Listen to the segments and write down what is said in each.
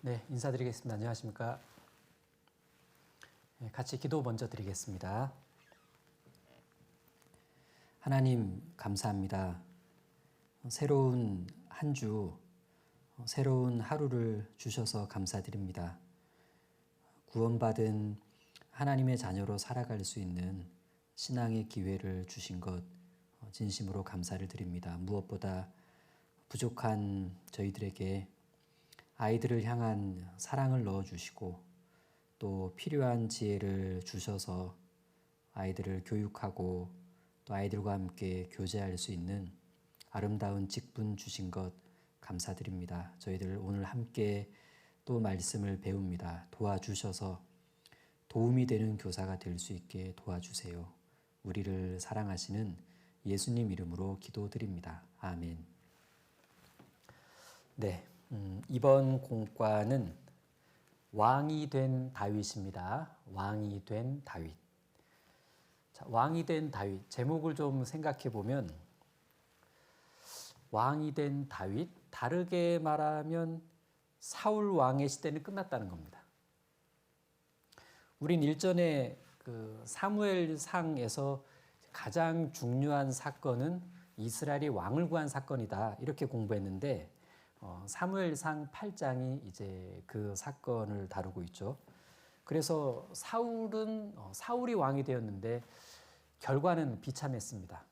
네, 인사드리겠습니다. 안녕하십니까? 같이 기도 먼저 드리겠습니다. 하나님, 감사합니다. 새로운 한 주, 새로운 하루를 주셔서 감사드립니다. 구원받은 하나님의 자녀로 살아갈 수 있는 신앙의 기회를 주신 것 진심으로 감사를 드립니다. 무엇보다 부족한 저희들에게 아이들을 향한 사랑을 넣어주시고 또 필요한 지혜를 주셔서 아이들을 교육하고 또 아이들과 함께 교제할 수 있는 아름다운 직분 주신 것 감사드립니다. 저희들 오늘 함께 또 말씀을 배웁니다. 도와주셔서 도움이 되는 교사가 될 수 있게 도와주세요. 우리를 사랑하시는 예수님 이름으로 기도드립니다. 아멘. 네, 이번 공과는 왕이 된 다윗입니다. 왕이 된 다윗. 자, 왕이 된 다윗. 제목을 좀 생각해 보면 왕이 된 다윗, 다르게 말하면 사울 왕의 시대는 끝났다는 겁니다. 우린 일전에 사무엘상에서 가장 중요한 사건은 이스라엘이 왕을 구한 사건이다 이렇게 공부했는데 사무엘상 8장이 이제 그 사건을 다루고 있죠. 그래서 사울이 왕이 되었는데 결과는 비참했습니다.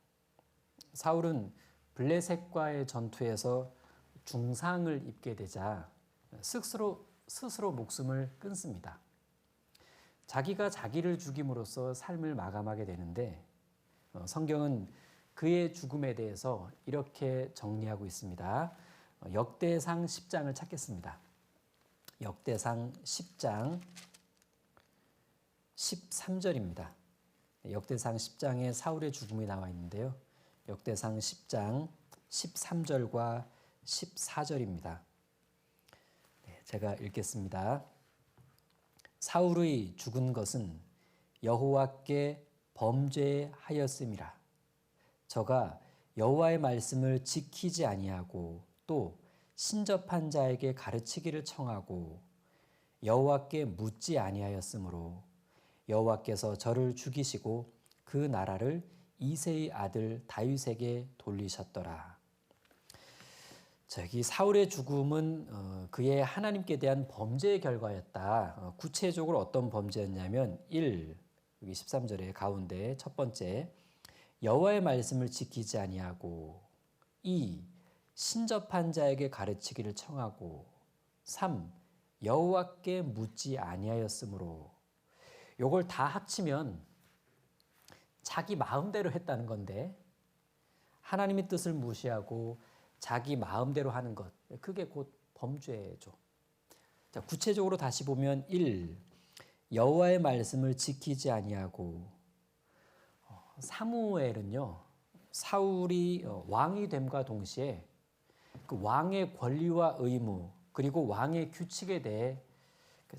사울은 블레셋과의 전투에서 중상을 입게 되자 스스로 목숨을 끊습니다. 자기가 자기를 죽임으로써 삶을 마감하게 되는데 성경은 그의 죽음에 대해서 이렇게 정리하고 있습니다. 역대상 10장을 찾겠습니다. 역대상 10장 13절입니다. 역대상 10장에 사울의 죽음이 나와 있는데요. 역대상 10장 13절과 14절입니다. 제가 읽겠습니다. 사울의 죽은 것은 여호와께 범죄하였음이라. 저가 여호와의 말씀을 지키지 아니하고 또 신접한 자에게 가르치기를 청하고 여호와께 묻지 아니하였으므로 여호와께서 저를 죽이시고 그 나라를 이새의 아들 다윗에게 돌리셨더라. 여기 사울의 죽음은 그의 하나님께 대한 범죄의 결과였다. 구체적으로 어떤 범죄였냐면 1, 여기 13절의 가운데 첫 번째, 여호와의 말씀을 지키지 아니하고 2, 신접한 자에게 가르치기를 청하고 3, 여호와께 묻지 아니하였으므로. 요걸 다 합치면 자기 마음대로 했다는 건데 하나님의 뜻을 무시하고 자기 마음대로 하는 것, 그게 곧 범죄죠. 자, 구체적으로 다시 보면 1. 여호와의 말씀을 지키지 아니하고 사무엘은요, 사울이 왕이 됨과 동시에 그 왕의 권리와 의무 그리고 왕의 규칙에 대해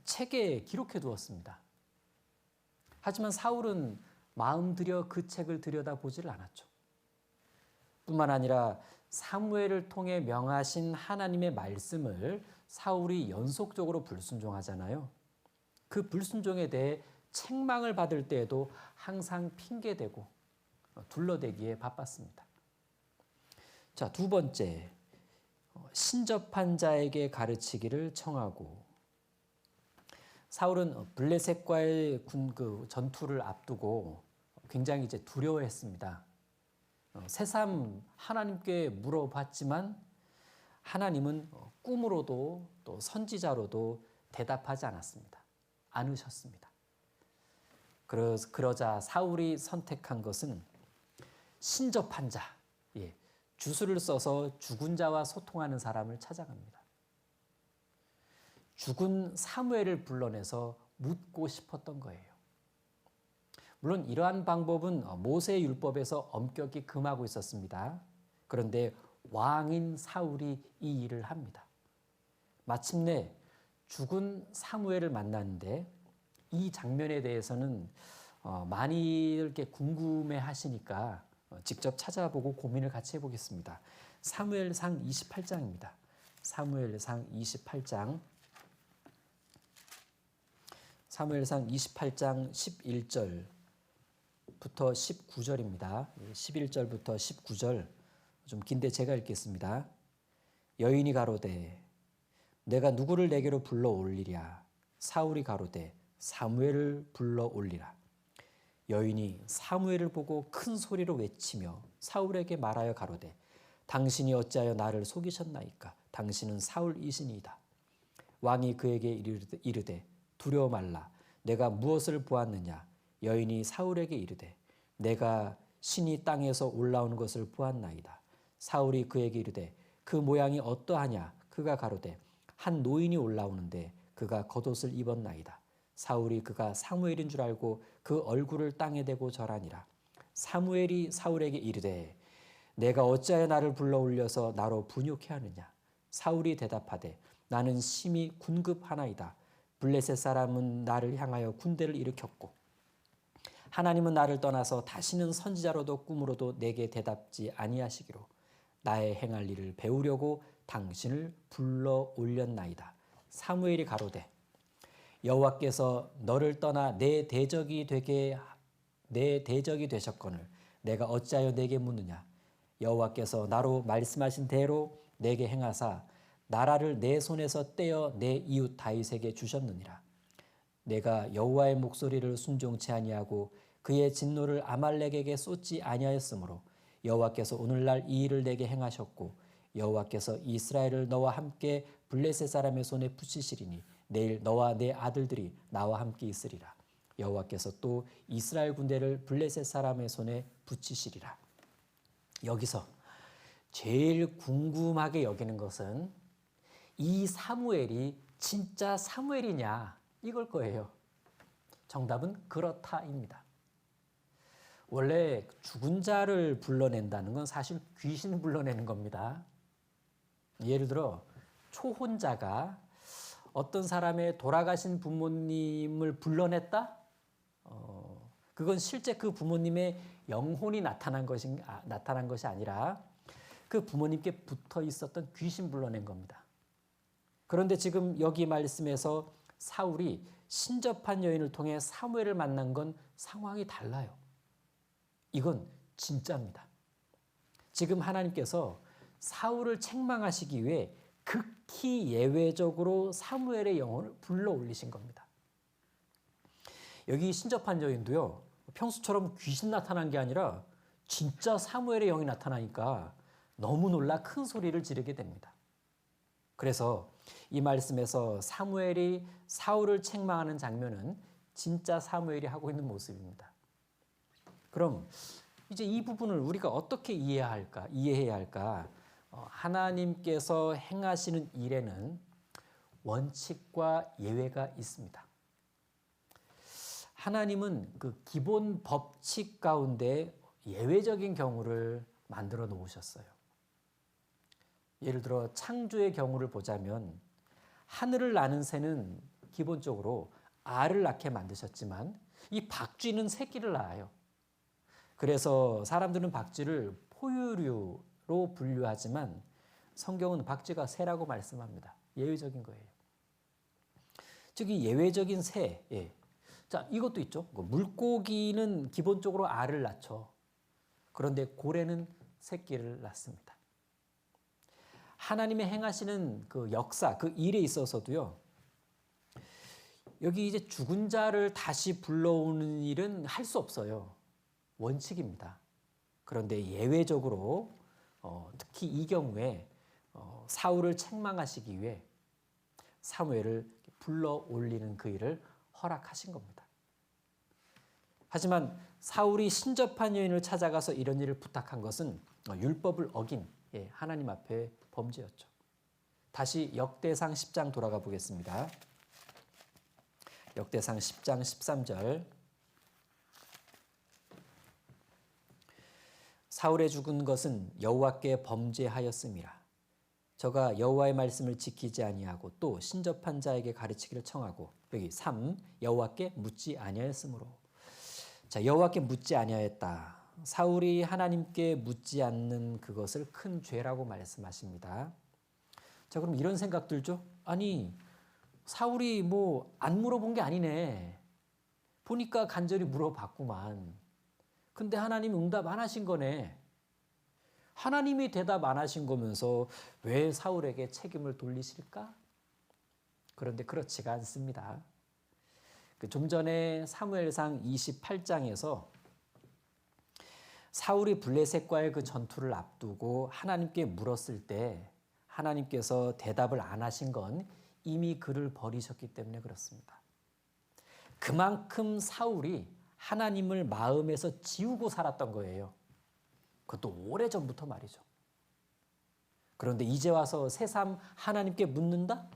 책에 기록해 두었습니다. 하지만 사울은 마음 들여 그 책을 들여다보지를 않았죠. 뿐만 아니라 사무엘을 통해 명하신 하나님의 말씀을 사울이 연속적으로 불순종하잖아요. 그 불순종에 대해 책망을 받을 때에도 항상 핑계대고 둘러대기에 바빴습니다. 자, 두 번째, 신접한 자에게 가르치기를 청하고. 사울은 블레셋과의 전투를 앞두고 굉장히 이제 두려워했습니다. 새삼 하나님께 물어봤지만 하나님은 꿈으로도 또 선지자로도 대답하지 않았습니다. 않으셨습니다. 그러자 사울이 선택한 것은 신접한 자, 주술을 써서 죽은 자와 소통하는 사람을 찾아갑니다. 죽은 사무엘을 불러내서 묻고 싶었던 거예요. 물론 이러한 방법은 모세 율법에서 엄격히 금하고 있었습니다. 그런데 왕인 사울이 이 일을 합니다. 마침내 죽은 사무엘을 만났는데 이 장면에 대해서는 많이 이렇게 궁금해 하시니까 직접 찾아보고 고민을 같이 해보겠습니다. 사무엘상 28장입니다. 사무엘상 28장 사무엘상 28장 11절부터 19절입니다. 11절부터 19절 좀 긴데 제가 읽겠습니다. 여인이 가로되 내가 누구를 내게로 불러 올리랴. 사울이 가로되 사무엘을 불러 올리라. 여인이 사무엘을 보고 큰 소리로 외치며 사울에게 말하여 가로되 당신이 어찌하여 나를 속이셨나이까. 당신은 사울이시니이다. 왕이 그에게 이르되 두려워 말라. 내가 무엇을 보았느냐. 여인이 사울에게 이르되 내가 신이 땅에서 올라오는 것을 보았나이다. 사울이 그에게 이르되 그 모양이 어떠하냐. 그가 가로되 한 노인이 올라오는데 그가 겉옷을 입었나이다. 사울이 그가 사무엘인 줄 알고 그 얼굴을 땅에 대고 절하니라. 사무엘이 사울에게 이르되 내가 어찌하여 나를 불러 올려서 나로 분욕해 하느냐. 사울이 대답하되 나는 심히 군급하나이다. 블레셋 사람은 나를 향하여 군대를 일으켰고 하나님은 나를 떠나서 다시는 선지자로도 꿈으로도 내게 대답지 아니하시기로 나의 행할 일을 배우려고 당신을 불러 올렸나이다. 사무엘이 가로되 여호와께서 너를 떠나 내 대적이 되셨거늘 내가 어찌하여 내게 묻느냐. 여호와께서 나로 말씀하신 대로 내게 행하사 나라를 내 손에서 떼어 내 이웃 다윗에게 주셨느니라. 내가 여호와의 목소리를 순종치 아니하고 그의 진노를 아말렉에게 쏟지 아니하였으므로 여호와께서 오늘날 이 일을 내게 행하셨고 여호와께서 이스라엘을 너와 함께 블레셋 사람의 손에 붙이시리니 내일 너와 내 아들들이 나와 함께 있으리라. 여호와께서 또 이스라엘 군대를 블레셋 사람의 손에 붙이시리라. 여기서 제일 궁금하게 여기는 것은 이 사무엘이 진짜 사무엘이냐 이걸 거예요. 정답은 그렇다입니다. 원래 죽은 자를 불러낸다는 건 사실 귀신 불러내는 겁니다. 예를 들어 초혼자가 어떤 사람의 돌아가신 부모님을 불러냈다? 그건 실제 그 부모님의 영혼이 나타난 것이 아니라 그 부모님께 붙어 있었던 귀신 불러낸 겁니다. 그런데 지금 여기 말씀에서 사울이 신접한 여인을 통해 사무엘을 만난 건 상황이 달라요. 이건 진짜입니다. 지금 하나님께서 사울을 책망하시기 위해 극히 예외적으로 사무엘의 영혼을 불러 올리신 겁니다. 여기 신접한 여인도요, 평소처럼 귀신 나타난 게 아니라 진짜 사무엘의 영이 나타나니까 너무 놀라 큰 소리를 지르게 됩니다. 그래서 이 말씀에서 사무엘이 사울을 책망하는 장면은 진짜 사무엘이 하고 있는 모습입니다. 그럼 이제 이 부분을 우리가 어떻게 이해해야 할까? 하나님께서 행하시는 일에는 원칙과 예외가 있습니다. 하나님은 그 기본 법칙 가운데 예외적인 경우를 만들어 놓으셨어요. 예를 들어 창조의 경우를 보자면 하늘을 나는 새는 기본적으로 알을 낳게 만드셨지만 이 박쥐는 새끼를 낳아요. 그래서 사람들은 박쥐를 포유류로 분류하지만 성경은 박쥐가 새라고 말씀합니다. 예외적인 거예요. 즉 이 예외적인 새. 자, 이것도 있죠. 물고기는 기본적으로 알을 낳죠. 그런데 고래는 새끼를 낳습니다. 하나님의 행하시는 그 역사, 그 일에 있어서도요. 여기 이제 죽은 자를 다시 불러오는 일은 할 수 없어요. 원칙입니다. 그런데 예외적으로 특히 이 경우에 사울을 책망하시기 위해 사무엘을 불러 올리는 그 일을 허락하신 겁니다. 하지만 사울이 신접한 여인을 찾아가서 이런 일을 부탁한 것은 율법을 어긴 하나님 앞에 범죄였죠. 다시 역대상 10장 돌아가 보겠습니다. 역대상 10장 13절. 사울의 죽은 것은 여호와께 범죄하였음이라. 저가 여호와의 말씀을 지키지 아니하고 또 신접한 자에게 가르치기를 청하고, 여기 3. 여호와께 묻지 아니하였으므로. 자, 여호와께 묻지 아니하였다. 사울이 하나님께 묻지 않는 그것을 큰 죄라고 말씀하십니다. 자, 그럼 이런 생각 들죠? 아니, 사울이 뭐 안 물어본 게 아니네. 보니까 간절히 물어봤구만. 근데 하나님 응답 안 하신 거네. 하나님이 대답 안 하신 거면서 왜 사울에게 책임을 돌리실까? 그런데 그렇지가 않습니다. 좀 전에 사무엘상 28장에서 사울이 블레셋과의 그 전투를 앞두고 하나님께 물었을 때 하나님께서 대답을 안 하신 건 이미 그를 버리셨기 때문에 그렇습니다. 그만큼 사울이 하나님을 마음에서 지우고 살았던 거예요. 그것도 오래전부터 말이죠. 그런데 이제 와서 새삼 하나님께 묻는다?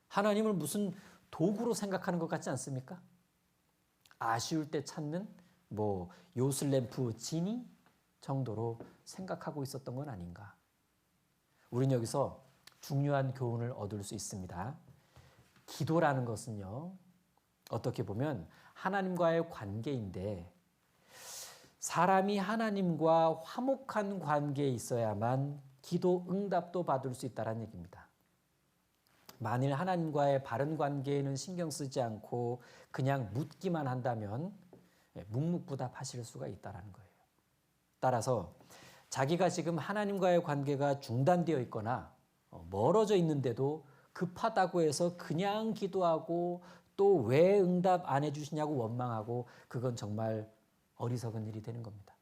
하나님을 무슨 도구로 생각하는 것 같지 않습니까? 아쉬울 때 찾는 뭐 요슬램프 지니 정도로 생각하고 있었던 건 아닌가. 우리는 여기서 중요한 교훈을 얻을 수 있습니다. 기도라는 것은요, 어떻게 보면 하나님과의 관계인데 사람이 하나님과 화목한 관계에 있어야만 기도 응답도 받을 수 있다는 얘기입니다. 만일 하나님과의 바른 관계에는 신경 쓰지 않고 그냥 묻기만 한다면 묵묵부답하실 수가 있다는 거예요. 따라서 자기가 지금 하나님과의 관계가 중단되어 있거나 멀어져 있는데도 급하다고 해서 그냥 기도하고 또 왜 응답 안 해주시냐고 원망하고 그건 정말 어리석은 일이 되는 겁니다.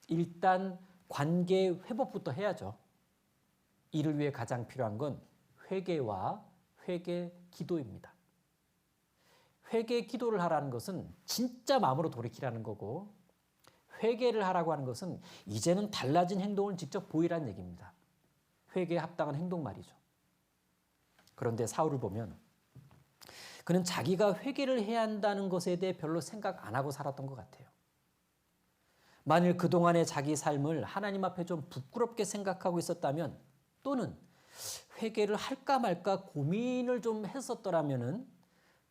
일단 관계 회복부터 해야죠. 이를 위해 가장 필요한 건 회개와 회개 기도입니다. 회개 기도를 하라는 것은 진짜 마음으로 돌이키라는 거고 회개를 하라고 하는 것은 이제는 달라진 행동을 직접 보이라는 얘기입니다. 회개에 합당한 행동 말이죠. 그런데 사울을 보면 그는 자기가 회개를 해야 한다는 것에 대해 별로 생각 안 하고 살았던 것 같아요. 만일 그동안의 자기 삶을 하나님 앞에 좀 부끄럽게 생각하고 있었다면 또는 회개를 할까 말까 고민을 좀 했었더라면은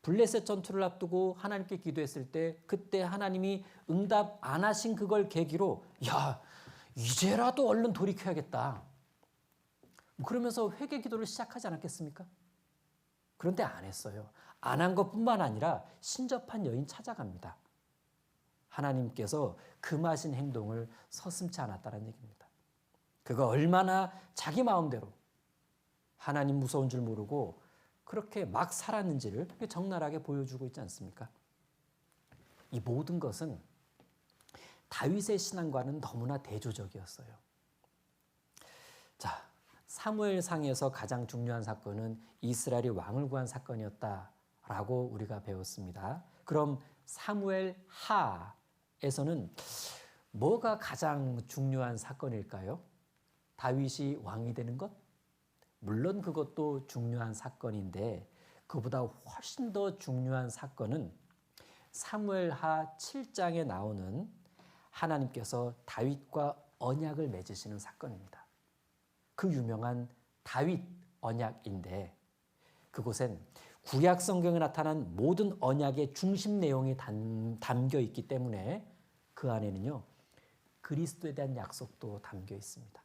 블레셋 전투를 앞두고 하나님께 기도했을 때 그때 하나님이 응답 안 하신 그걸 계기로 야 이제라도 얼른 돌이켜야겠다. 그러면서 회개 기도를 시작하지 않았겠습니까? 그런데 안 했어요. 안 한 것뿐만 아니라 신접한 여인 찾아갑니다. 하나님께서 금하신 행동을 서슴지 않았다는 얘기입니다. 그가 얼마나 자기 마음대로 하나님 무서운 줄 모르고 그렇게 막 살았는지를 적나라하게 보여주고 있지 않습니까? 이 모든 것은 다윗의 신앙과는 너무나 대조적이었어요. 자, 사무엘상에서 가장 중요한 사건은 이스라엘이 왕을 구한 사건이었다라고 우리가 배웠습니다. 그럼 사무엘하에서는 뭐가 가장 중요한 사건일까요? 다윗이 왕이 되는 것? 물론 그것도 중요한 사건인데 그보다 훨씬 더 중요한 사건은 사무엘하 7장에 나오는 하나님께서 다윗과 언약을 맺으시는 사건입니다. 그 유명한 다윗 언약인데 그곳엔 구약 성경에 나타난 모든 언약의 중심 내용이 담겨 있기 때문에 그 안에는요 그리스도에 대한 약속도 담겨 있습니다.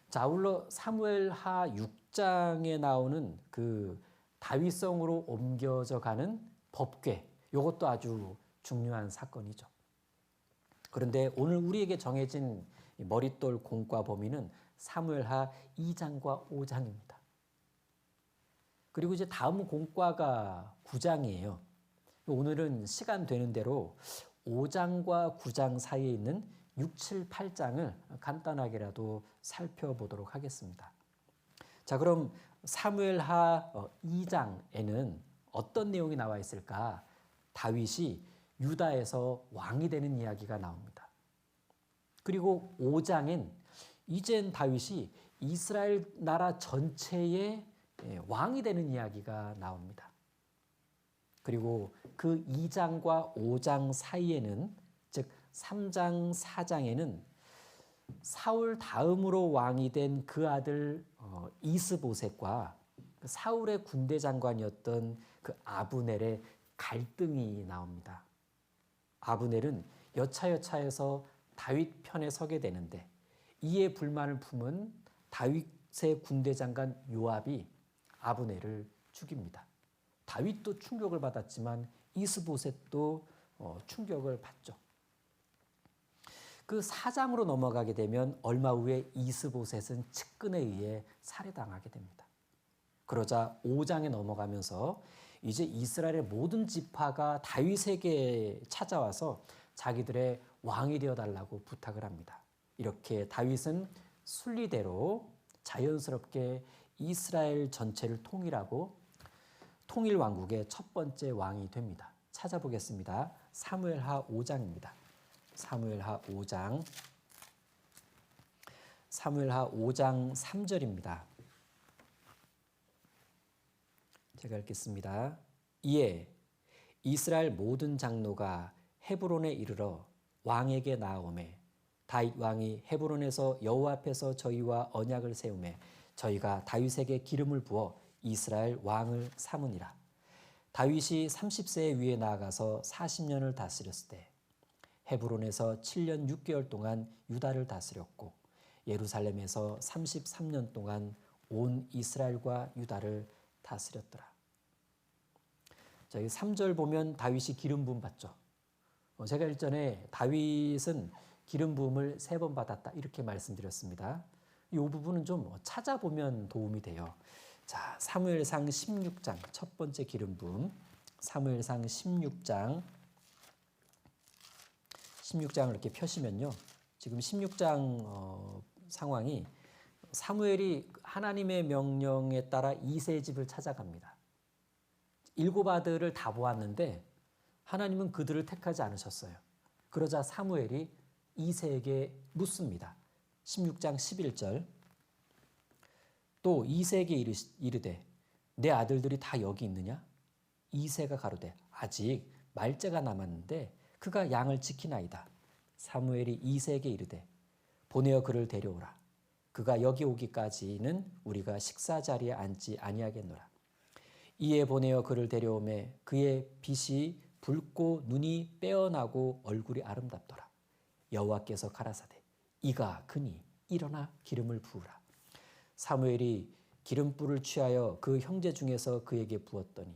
자, 아울러 사무엘하 6장에 나오는 그 다윗성으로 옮겨져 가는 법궤, 이것도 아주 중요한 사건이죠. 그런데 오늘 우리에게 정해진 머릿돌 공과 범위는 사무엘하 2장과 5장입니다. 그리고 이제 다음 공과가 9장이에요. 오늘은 시간 되는 대로 5장과 9장 사이에 있는 6, 7, 8장을 간단하게라도 살펴보도록 하겠습니다. 자, 그럼 사무엘하 2장에는 어떤 내용이 나와 있을까? 다윗이 유다에서 왕이 되는 이야기가 나옵니다. 그리고 5장엔 이젠 다윗이 이스라엘 나라 전체의 왕이 되는 이야기가 나옵니다. 그리고 그 2장과 5장 사이에는 즉 3장, 4장에는 사울 다음으로 왕이 된 그 아들 이스보셋과 사울의 군대 장관이었던 그 아브넬의 갈등이 나옵니다. 아브넬은 여차여차해서 다윗 편에 서게 되는데 이에 불만을 품은 다윗의 군대 장관 요압이 아브넬을 죽입니다. 다윗도 충격을 받았지만 이스보셋도 충격을 받죠. 그 4장으로 넘어가게 되면 얼마 후에 이스보셋은 측근에 의해 살해당하게 됩니다. 그러자 5장에 넘어가면서 이제 이스라엘의 모든 지파가 다윗에게 찾아와서 자기들의 왕이 되어달라고 부탁을 합니다. 이렇게 다윗은 순리대로 자연스럽게 이스라엘 전체를 통일하고 통일 왕국의 첫 번째 왕이 됩니다. 찾아보겠습니다. 사무엘하 5장입니다. 사무엘하 5장 3절입니다. 제가 읽겠습니다. 이에 이스라엘 모든 장로가 헤브론에 이르러 왕에게 나아오매 다윗 왕이 헤브론에서 여호와 앞에서 저희와 언약을 세우매 저희가 다윗에게 기름을 부어 이스라엘 왕을 삼으니라. 다윗이 30세 위에 나아가서 40년을 다스렸을 때 헤브론에서 7년 6개월 동안 유다를 다스렸고 예루살렘에서 33년 동안 온 이스라엘과 유다를 다스렸더라. 자, 3절 보면 다윗이 기름 부음 받죠. 제가 일전에 다윗은 기름 부음을 3번 받았다 이렇게 말씀드렸습니다. 이 부분은 좀 찾아보면 도움이 돼요. 자, 사무엘상 16장 첫 번째 기름 부음. 사무엘상 16장을 이렇게 펴시면요. 지금 16장 상황이 사무엘이 하나님의 명령에 따라 이새의 집을 찾아갑니다. 7 아들을 다 보았는데 하나님은 그들을 택하지 않으셨어요. 그러자 사무엘이 이새에게 묻습니다. 16장 11절. 또 이새에게 이르되 내 아들들이 다 여기 있느냐? 이새가 가로되 아직 말째가 남았는데 그가 양을 지키나이다. 사무엘이 이새에게 이르되 보내어 그를 데려오라. 그가 여기 오기까지는 우리가 식사 자리에 앉지 아니하겠노라. 이에 보내어 그를 데려오매 그의 빛이 붉고 눈이 빼어나고 얼굴이 아름답더라. 여호와께서 가라사대 이가 그니 일어나 기름을 부으라. 사무엘이 기름불을 취하여 그 형제 중에서 그에게 부었더니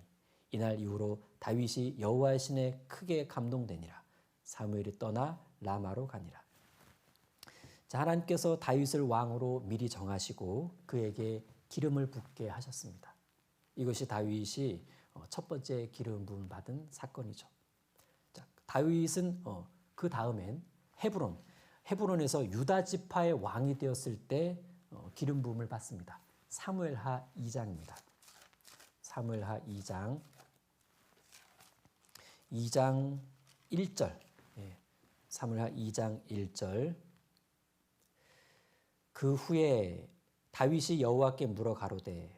이날 이후로 다윗이 여호와의 신에 크게 감동되니라. 사무엘이 떠나 라마로 가니라. 자, 하나님께서 다윗을 왕으로 미리 정하시고 그에게 기름을 붓게 하셨습니다. 이것이 다윗이 첫 번째 기름 부음 받은 사건이죠. 자, 다윗은 그 다음엔 헤브론에서 유다 지파의 왕이 되었을 때 기름 부음을 받습니다. 사무엘하 2장입니다. 사무엘하 2장 1절. 사무엘하 2장 1절. 그 후에 다윗이 여호와께 물어 가로되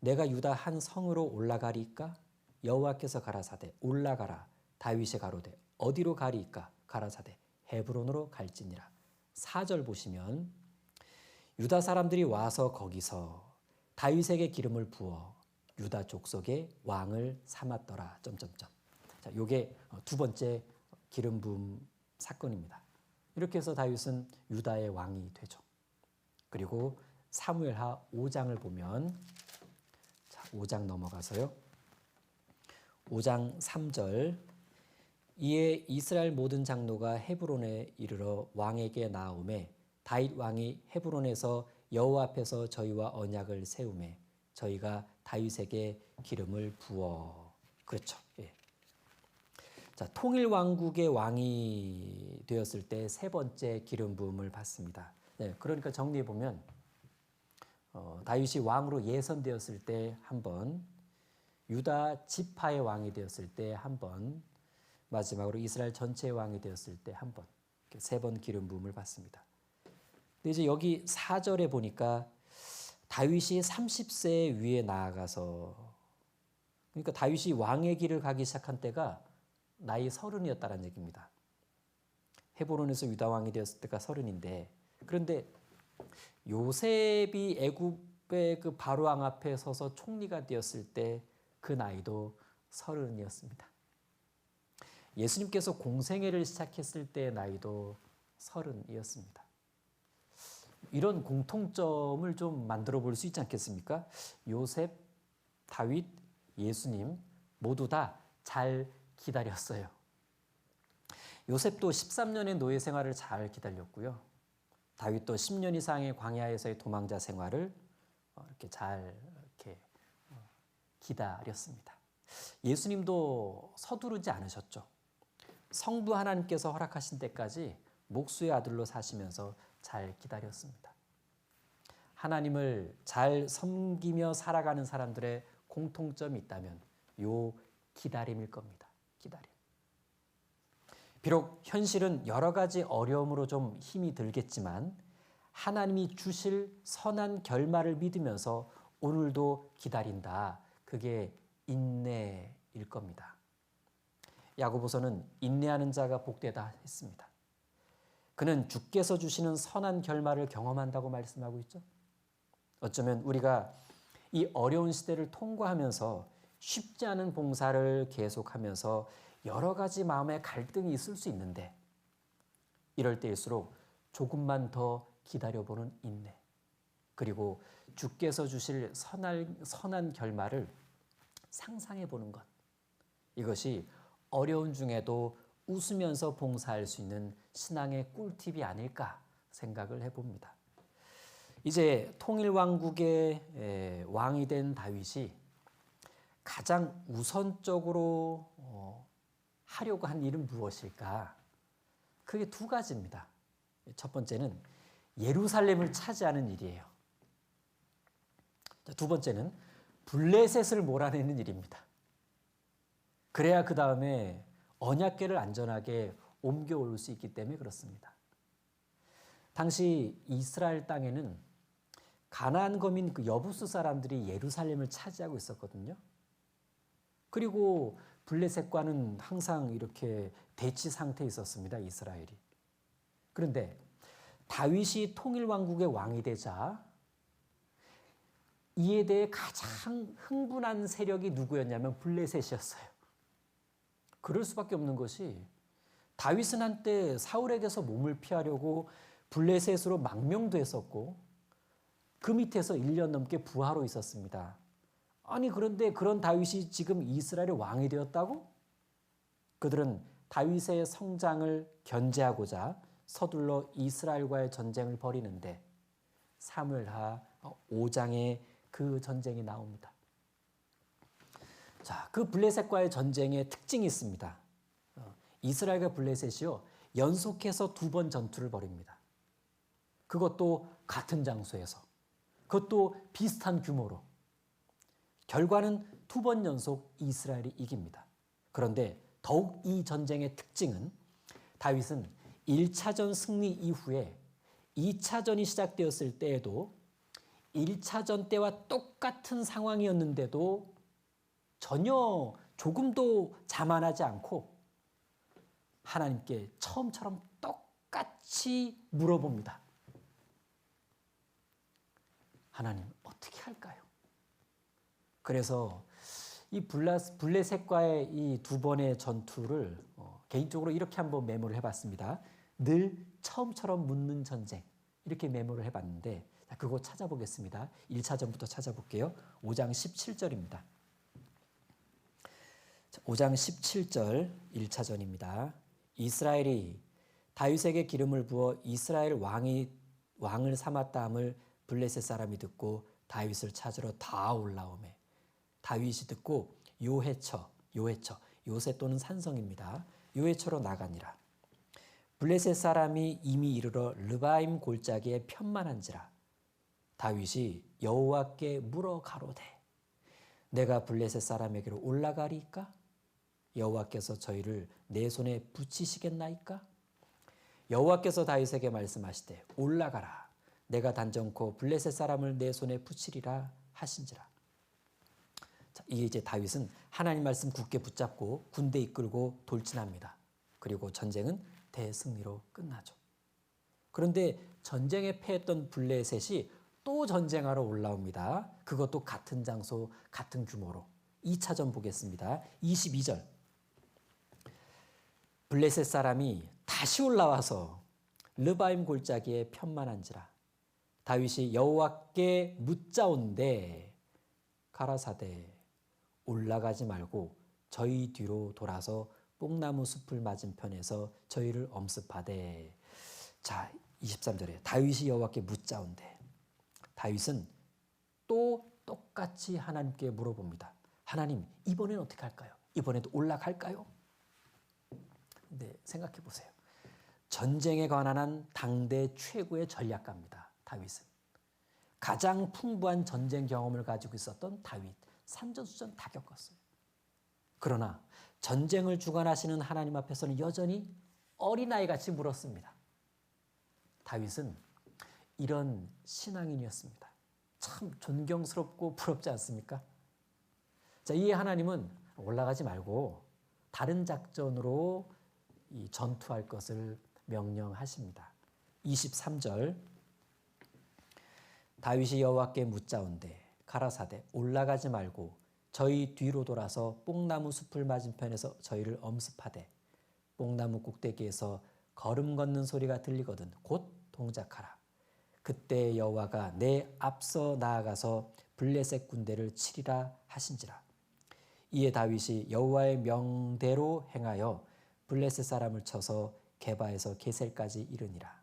내가 유다 한 성으로 올라가리까? 여호와께서 가라사대 올라가라. 다윗이 가로되 어디로 가리까? 가라사대 헤브론으로 갈지니라. 4절 보시면 유다 사람들이 와서 거기서 다윗에게 기름을 부어 유다 족속의 왕을 삼았더라. 자, 요게 두 번째 기름 부음 사건입니다. 이렇게 해서 다윗은 유다의 왕이 되죠. 그리고 사무엘하 5장을 보면 5장 넘어가서요. 5장 3절. 이에 이스라엘 모든 장로가 헤브론에 이르러 왕에게 나아오매 다윗 왕이 헤브론에서 여호와 앞에서 저희와 언약을 세우매 저희가 다윗에게 기름을 부어. 그렇죠. 예. 자, 통일 왕국의 왕이 되었을 때 3번째 기름 부음을 받습니다. 네, 그러니까 정리해 보면 다윗이 왕으로 예선되었을 때 한 번, 유다 지파의 왕이 되었을 때 한 번, 마지막으로 이스라엘 전체의 왕이 되었을 때 한 번, 3번 기름 부음을 받습니다. 근데 이제 여기 4절에 보니까 다윗이 30세 위에 나아가서, 그러니까 다윗이 왕의 길을 가기 시작한 때가 나이 30이었다는 얘기입니다. 헤브론에서 유다 왕이 되었을 때가 30인데, 그런데 요셉이 애굽의 그 바로 왕 앞에 서서 총리가 되었을 때 그 나이도 30이었습니다. 예수님께서 공생애를 시작했을 때 나이도 30이었습니다. 이런 공통점을 좀 만들어 볼 수 있지 않겠습니까? 요셉, 다윗, 예수님 모두 다 잘 기다렸어요. 요셉도 13년의 노예 생활을 잘 기다렸고요. 다윗도 10년 이상의 광야에서의 도망자 생활을 이렇게 잘 기다렸습니다. 예수님도 서두르지 않으셨죠. 성부 하나님께서 허락하신 때까지 목수의 아들로 사시면서 잘 기다렸습니다. 하나님을 잘 섬기며 살아가는 사람들의 공통점이 있다면 요 기다림일 겁니다. 기다림. 비록 현실은 여러 가지 어려움으로 좀 힘이 들겠지만 하나님이 주실 선한 결말을 믿으면서 오늘도 기다린다. 그게 인내일 겁니다. 야고보서는 인내하는 자가 복되다 했습니다. 그는 주께서 주시는 선한 결말을 경험한다고 말씀하고 있죠. 어쩌면 우리가 이 어려운 시대를 통과하면서 쉽지 않은 봉사를 계속하면서 여러 가지 마음의 갈등이 있을 수 있는데 이럴 때일수록 조금만 더 기다려보는 인내, 그리고 주께서 주실 선한 결말을 상상해 보는 것, 이것이 어려운 중에도 웃으면서 봉사할 수 있는 신앙의 꿀팁이 아닐까 생각을 해봅니다. 이제 통일왕국의 왕이 된 다윗이 가장 우선적으로 하려고 한 일은 무엇일까? 그게 두 가지입니다. 첫 번째는 예루살렘을 차지하는 일이에요. 두 번째는 블레셋을 몰아내는 일입니다. 그래야 그 다음에 언약궤를 안전하게 옮겨올 수 있기 때문에 그렇습니다. 당시 이스라엘 땅에는 가나안 거민 그 여부스 사람들이 예루살렘을 차지하고 있었거든요. 그리고 블레셋과는 항상 이렇게 대치 상태에 있었습니다. 이스라엘이. 그런데 다윗이 통일왕국의 왕이 되자 이에 대해 가장 흥분한 세력이 누구였냐면 블레셋이었어요. 그럴 수밖에 없는 것이 다윗은 한때 사울에게서 몸을 피하려고 블레셋으로 망명도 했었고 그 밑에서 1년 넘게 부하로 있었습니다. 아니 그런데 그런 다윗이 지금 이스라엘의 왕이 되었다고? 그들은 다윗의 성장을 견제하고자 서둘러 이스라엘과의 전쟁을 벌이는데 사무엘하 5장에 그 전쟁이 나옵니다. 자, 그 블레셋과의 전쟁의 특징이 있습니다. 이스라엘과 블레셋이요 연속해서 2번 전투를 벌입니다. 그것도 같은 장소에서, 그것도 비슷한 규모로. 결과는 2번 연속 이스라엘이 이깁니다. 그런데 더욱 이 전쟁의 특징은 다윗은 1차전 승리 이후에 2차전이 시작되었을 때에도 1차전 때와 똑같은 상황이었는데도 전혀 조금도 자만하지 않고 하나님께 처음처럼 똑같이 물어봅니다. 하나님 어떻게 할까요? 그래서 이 블레셋과의 이 2번의 전투를 개인적으로 이렇게 한번 메모를 해봤습니다. 늘 처음처럼 묻는 전쟁, 이렇게 메모를 해봤는데 그거 찾아보겠습니다. 1차전부터 찾아볼게요. 5장 17절입니다. 5장 17절 1차전입니다. 이스라엘이 다윗에게 기름을 부어 이스라엘 왕을 삼았다 함을 블레셋 사람이 듣고 다윗을 찾으러 다 올라오매 다윗이 듣고 요새 또는 산성입니다. 요헤처로 나가니라. 블레셋 사람이 이미 이르러 르바임 골짜기에 편만한지라. 다윗이 여호와께 물어 가로되 내가 블레셋 사람에게로 올라가리이까? 여호와께서 저희를 내 손에 붙이시겠나이까? 여호와께서 다윗에게 말씀하시되 올라가라. 내가 단정코 블레셋 사람을 내 손에 붙이리라 하신지라. 자, 이제 다윗은 하나님 말씀 굳게 붙잡고 군대 이끌고 돌진합니다. 그리고 전쟁은 대승리로 끝나죠. 그런데 전쟁에 패했던 블레셋이 또 전쟁하러 올라옵니다. 그것도 같은 장소, 같은 규모로. 2차전 보겠습니다. 22절. 블레셋 사람이 다시 올라와서 르바임 골짜기에 편만한지라. 다윗이 여호와께 묻자온대 가라사대 올라가지 말고 저희 뒤로 돌아서 뽕나무 숲을 맞은편에서 저희를 엄습하되. 자, 23절에 다윗이 여호와께 묻자온대. 다윗은 또 똑같이 하나님께 물어봅니다. 하나님, 이번엔 어떻게 할까요? 이번에도 올라갈까요? 근데 생각해 보세요. 전쟁에 관한 당대 최고의 전략가입니다. 다윗은. 가장 풍부한 전쟁 경험을 가지고 있었던 다윗. 산전수전 다 겪었어요. 그러나 전쟁을 주관하시는 하나님 앞에서는 여전히 어린아이같이 물었습니다. 다윗은 이런 신앙인이었습니다. 참 존경스럽고 부럽지 않습니까? 자, 이 하나님은 올라가지 말고 다른 작전으로 전투할 것을 명령하십니다. 23절 다윗이 여호와께 묻자온대 가라사대 올라가지 말고 저희 뒤로 돌아서 뽕나무 숲을 맞은편에서 저희를 엄습하되 뽕나무 꼭대기에서 걸음 걷는 소리가 들리거든 곧 동작하라. 그때 여호와가 내 앞서 나아가서 블레셋 군대를 치리라 하신지라. 이에 다윗이 여호와의 명대로 행하여 블레셋 사람을 쳐서 게바에서 게셀까지 이르니라.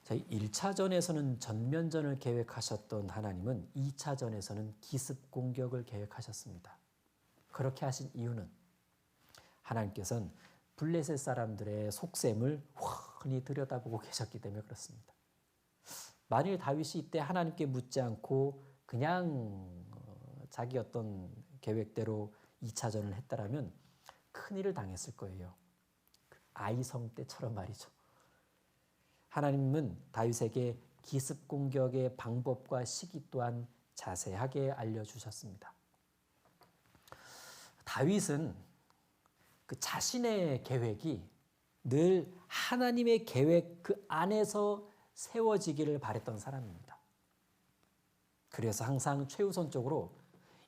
1차전에서는 전면전을 계획하셨던 하나님은 2차전에서는 기습 공격을 계획하셨습니다. 그렇게 하신 이유는 하나님께서는 블레셋 사람들의 속셈을 훤히 들여다보고 계셨기 때문에 그렇습니다. 만일 다윗이 이때 하나님께 묻지 않고 그냥 자기 어떤 계획대로 2차전을 했다라면 큰일을 당했을 거예요. 아이성 때처럼 말이죠. 하나님은 다윗에게 기습 공격의 방법과 시기 또한 자세하게 알려주셨습니다. 다윗은 그 자신의 계획이 늘 하나님의 계획 그 안에서 세워지기를 바랬던 사람입니다. 그래서 항상 최우선적으로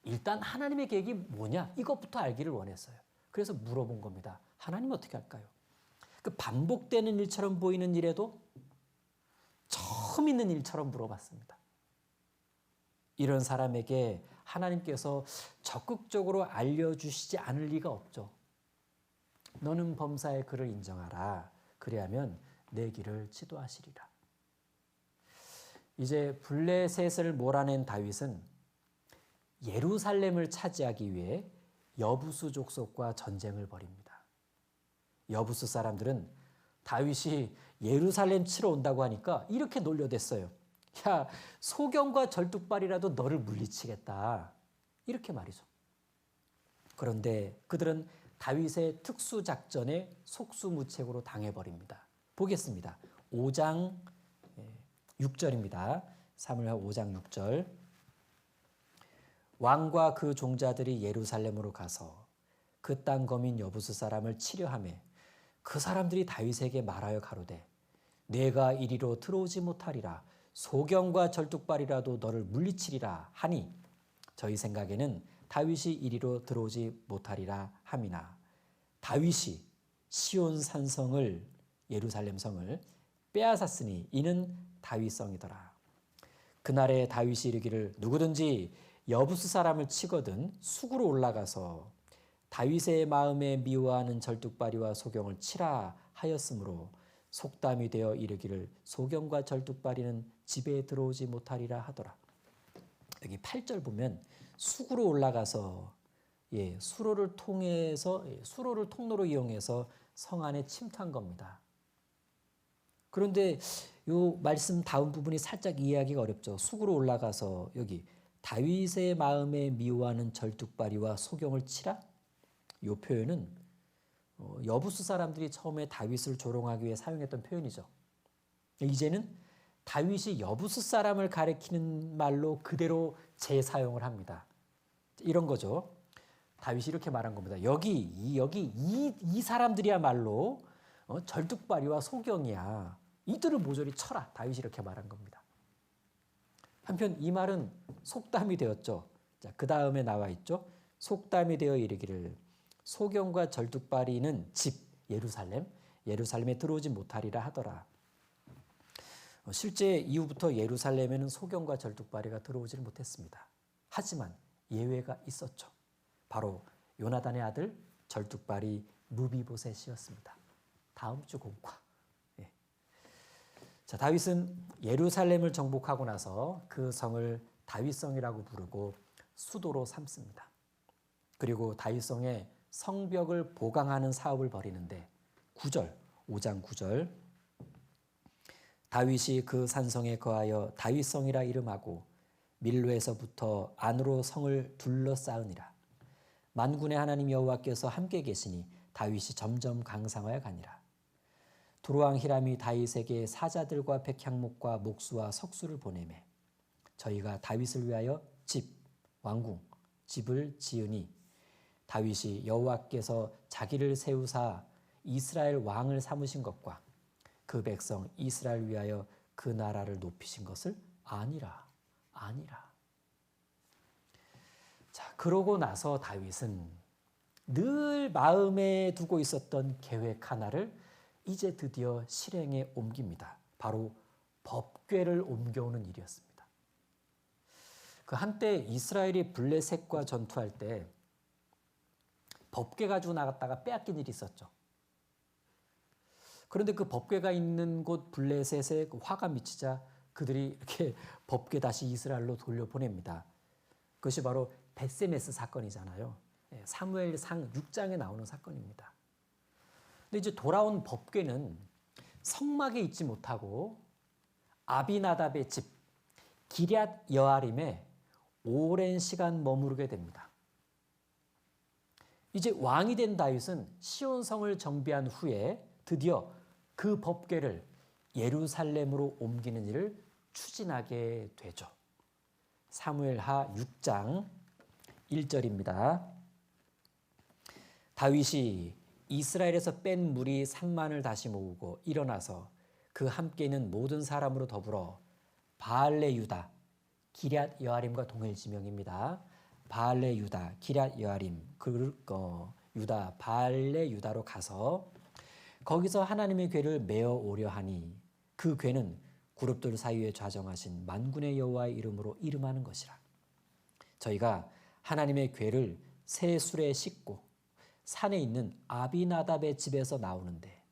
일단 하나님의 계획이 뭐냐 이것부터 알기를 원했어요. 그래서 물어본 겁니다. 하나님 어떻게 할까요? 그 반복되는 일처럼 보이는 일에도 처음 있는 일처럼 물어봤습니다. 이런 사람에게 하나님께서 적극적으로 알려주시지 않을 리가 없죠. 너는 범사의 그를 인정하라. 그리하면 내 길을 지도하시리라. 이제 블레셋을 몰아낸 다윗은 예루살렘을 차지하기 위해 여부수 족속과 전쟁을 벌입니다. 여부수 사람들은 다윗이 예루살렘 치러 온다고 하니까 이렇게 놀려댔어요. 야, 소경과 절뚝발이라도 너를 물리치겠다. 이렇게 말이죠. 그런데 그들은 다윗의 특수작전에 속수무책으로 당해버립니다. 보겠습니다. 5장 6절입니다. 사무엘하 5장 6절. 왕과 그 종자들이 예루살렘으로 가서 그 땅 거민 여부수 사람을 치려하매 그 사람들이 다윗에게 말하여 가로되 내가 이리로 들어오지 못하리라. 소경과 절뚝발이라도 너를 물리치리라 하니 저희 생각에는 다윗이 이리로 들어오지 못하리라 함이나 다윗이 시온 산성을 예루살렘 성을 빼앗았으니 이는 다윗성이더라. 그날에 다윗이 이르기를 누구든지 여부수 사람을 치거든 수구로 올라가서 다윗의 마음에 미워하는 절뚝발이와 소경을 치라 하였으므로 속담이 되어 이르기를 소경과 절뚝발이는 집에 들어오지 못하리라 하더라. 여기 8절 보면 수구로 올라가서 수로를 통해서 수로를 통로로 이용해서 성 안에 침투한 겁니다. 그런데 이 말씀 다음 부분이 살짝 이해하기가 어렵죠. 수구로 올라가서 여기 다윗의 마음에 미워하는 절뚝발이와 소경을 치라? 이 표현은 여부수 사람들이 처음에 다윗을 조롱하기 위해 사용했던 표현이죠. 이제는 다윗이 여부수 사람을 가리키는 말로 그대로 재사용을 합니다. 이런 거죠. 다윗이 이렇게 말한 겁니다. 여기 이 사람들이야말로 절뚝발이와 소경이야. 이들을 모조리 쳐라. 다윗이 이렇게 말한 겁니다. 한편 이 말은 속담이 되었죠. 자, 그 다음에 나와 있죠. 속담이 되어 이르기를 소경과 절뚝발이는 집 예루살렘에 들어오지 못하리라 하더라. 실제 이후부터 예루살렘에는 소경과 절뚝발이가 들어오지를 못했습니다. 하지만 예외가 있었죠. 바로 요나단의 아들 절뚝발이 무비보셋이었습니다. 다음 주 공과. 예. 자, 다윗은 예루살렘을 정복하고 나서 그 성을 다윗성이라고 부르고 수도로 삼습니다. 그리고 다윗성의 성벽을 보강하는 사업을 벌이는데 5장 9절 다윗이 그 산성에 거하여 다윗성이라 이름하고 밀로에서부터 안으로 성을 둘러싸으니라. 만군의 하나님 여호와께서 함께 계시니 다윗이 점점 강상하여 가니라. 두로왕 히람이 다윗에게 사자들과 백향목과 목수와 석수를 보내매 저희가 다윗을 위하여 왕궁, 집을 지으니 다윗이 여호와께서 자기를 세우사 이스라엘 왕을 삼으신 것과 그 백성 이스라엘 위하여 그 나라를 높이신 것을 아니라. 자, 그러고 나서 다윗은 늘 마음에 두고 있었던 계획 하나를 이제 드디어 실행에 옮깁니다. 바로 법궤를 옮겨오는 일이었습니다. 그 한때 이스라엘이 블레셋과 전투할 때 법궤 가지고 나갔다가 빼앗긴 일이 있었죠. 그런데 그 법궤가 있는 곳 블레셋에 화가 미치자 그들이 이렇게 법궤 다시 이스라엘로 돌려보냅니다. 그것이 바로 벳세메스 사건이잖아요. 사무엘상 6장에 나오는 사건입니다. 근데 이제 돌아온 법궤는 성막에 있지 못하고 아비나답의 집 기럇 여아림에 오랜 시간 머무르게 됩니다. 이제 왕이 된 다윗은 시온성을 정비한 후에 드디어 그 법궤를 예루살렘으로 옮기는 일을 추진하게 되죠. 사무엘하 6장 1절입니다. 다윗이 이스라엘에서 뺀 무리 3만을 다시 모으고 일어나서 그 함께 있는 모든 사람으로 더불어 바알레 유다 기럇 여아림과 동일 지명입니다. 바알레 유다 기럇 여아림 유다 바알레 유다로 가서 거기서 하나님의 궤를 메어 오려 하니 그 궤는 그룹들 사이에 좌정하신 만군의 여호와의 이름으로 이름하는 것이라. 저희가 하나님의 궤를 새 수레에 싣고 산에 있는 아비나답의 집에서 나오는데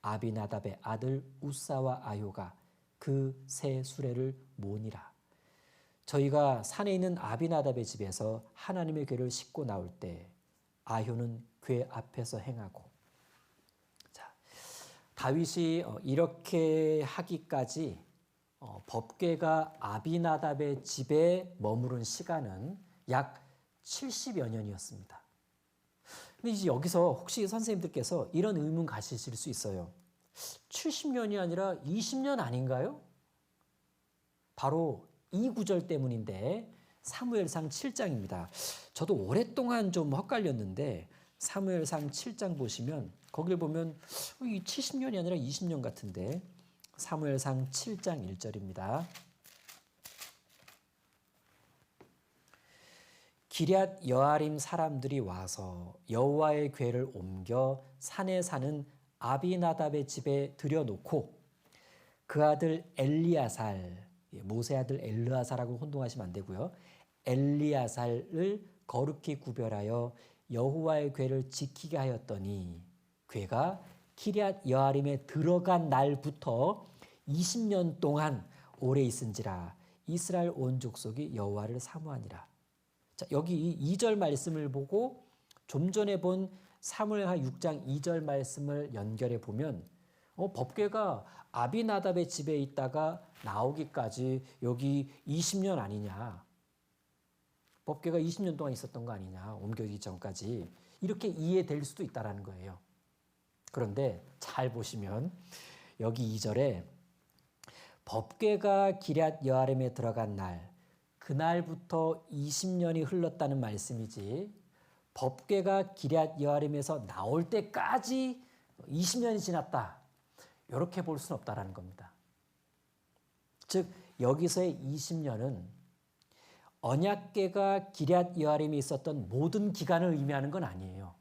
아비나답의 아들 우사와 아효가 그 새 수레를 모으니라. 저희가 산에 있는 아비나답의 집에서 하나님의 궤를 싣고 나올 때 아효는 궤 앞에서 행하고. 자, 다윗이 이렇게 하기까지 법궤가 아비나답의 집에 머무른 시간은 약 70여 년이었습니다. 근데 이제 여기서 혹시 선생님들께서 이런 의문 가지실 수 있어요. 70년이 아니라 20년 아닌가요? 바로 이 구절 때문인데 사무엘상 7장입니다. 저도 오랫동안 좀 헛갈렸는데 사무엘상 7장 보시면 거기를 보면 이 70년이 아니라 20년 같은데 사무엘상 7장 1절입니다. 기럇 여아림 사람들이 와서 여호와의 궤를 옮겨 산에 사는 아비나답의 집에 들여놓고 그 아들 엘리아살, 모세 아들 엘르아살하고 혼동하시면 안 되고요. 엘리아살을 거룩히 구별하여 여호와의 궤를 지키게 하였더니 궤가 기럇 여아림에 들어간 날부터 20년 동안 오래 있은지라 이스라엘 온 족속이 여호와를 사모하니라. 자, 여기 2절 말씀을 보고 좀 전에 본 사무엘하 6장 2절 말씀을 연결해 보면 법궤가 아비나답의 집에 있다가 나오기까지 여기 20년 아니냐. 법궤가 20년 동안 있었던 거 아니냐. 옮겨지기 전까지. 이렇게 이해될 수도 있다는 거예요. 그런데 잘 보시면 여기 2절에 법궤가 기럇 여아림에 들어간 날 그날부터 20년이 흘렀다는 말씀이지 법궤가 기럇 여아림에서 나올 때까지 20년이 지났다. 이렇게 볼 수는 없다라는 겁니다. 즉 여기서의 20년은 언약궤가 기럇 여아림에 있었던 모든 기간을 의미하는 건 아니에요.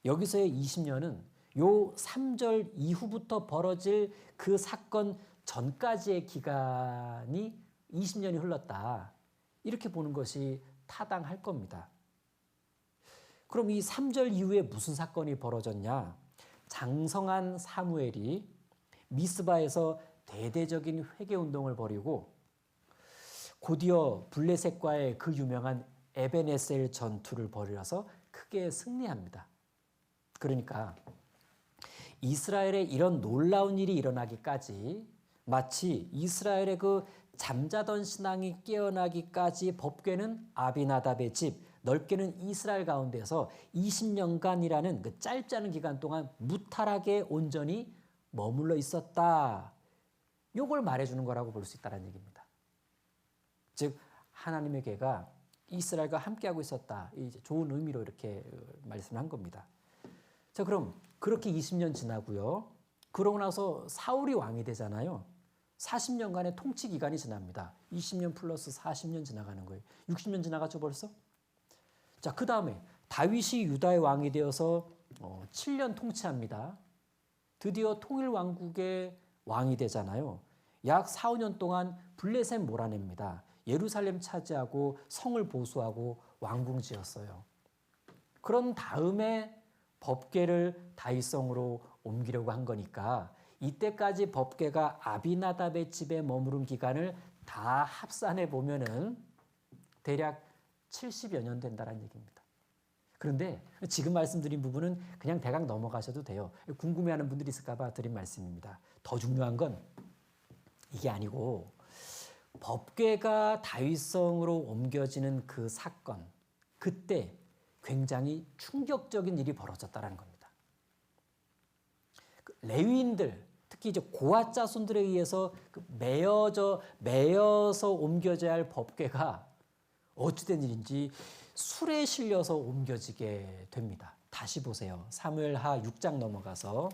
여기서의 20년은 요 3절 이후부터 벌어질 그 사건 전까지의 기간이 20년이 흘렀다. 이렇게 보는 것이 타당할 겁니다. 그럼 이 3절 이후에 무슨 사건이 벌어졌냐? 장성한 사무엘이 미스바에서 대대적인 회개운동을 벌이고 곧이어 블레셋과의 그 유명한 에베네셀 전투를 벌여서 크게 승리합니다. 그러니까 이스라엘에 이런 놀라운 일이 일어나기까지 마치 이스라엘의 그 잠자던 신앙이 깨어나기까지 법궤는 아비나답의 집, 넓게는 이스라엘 가운데서 20년간이라는 그 짧지 않은 기간 동안 무탈하게 온전히 머물러 있었다. 요걸 말해주는 거라고 볼 수 있다는 얘기입니다. 즉 하나님의 궤가 이스라엘과 함께하고 있었다. 이제 좋은 의미로 이렇게 말씀한 겁니다. 자, 그럼 그렇게 20년 지나고요. 그러고 나서 사울이 왕이 되잖아요. 40년간의 통치 기간이 지납니다. 20년 플러스 40년 지나가는 거예요. 60년 지나갔죠 벌써? 자, 그 다음에 다윗이 유다의 왕이 되어서 7년 통치합니다. 드디어 통일왕국의 왕이 되잖아요. 약 4, 5년 동안 블레셋 몰아냅니다. 예루살렘 차지하고 성을 보수하고 왕궁 지었어요. 그런 다음에 법궤를 다윗성으로 옮기려고 한 거니까 이때까지 법궤가 아비나답의 집에 머무른 기간을 다 합산해 보면은 대략 70여 년 된다는 얘기입니다. 그런데 지금 말씀드린 부분은 그냥 대강 넘어가셔도 돼요. 궁금해하는 분들이 있을까 봐 드린 말씀입니다. 더 중요한 건 이게 아니고 법궤가 다윗성으로 옮겨지는 그 사건, 그때 굉장히 충격적인 일이 벌어졌다는 겁니다. 레위인들, 특히 이제 고앗 자손들에 의해서 매여서 옮겨져야 할 법궤가 어찌된 일인지 술에 실려서 옮겨지게 됩니다. 다시 보세요. 사무엘하 6장 넘어가서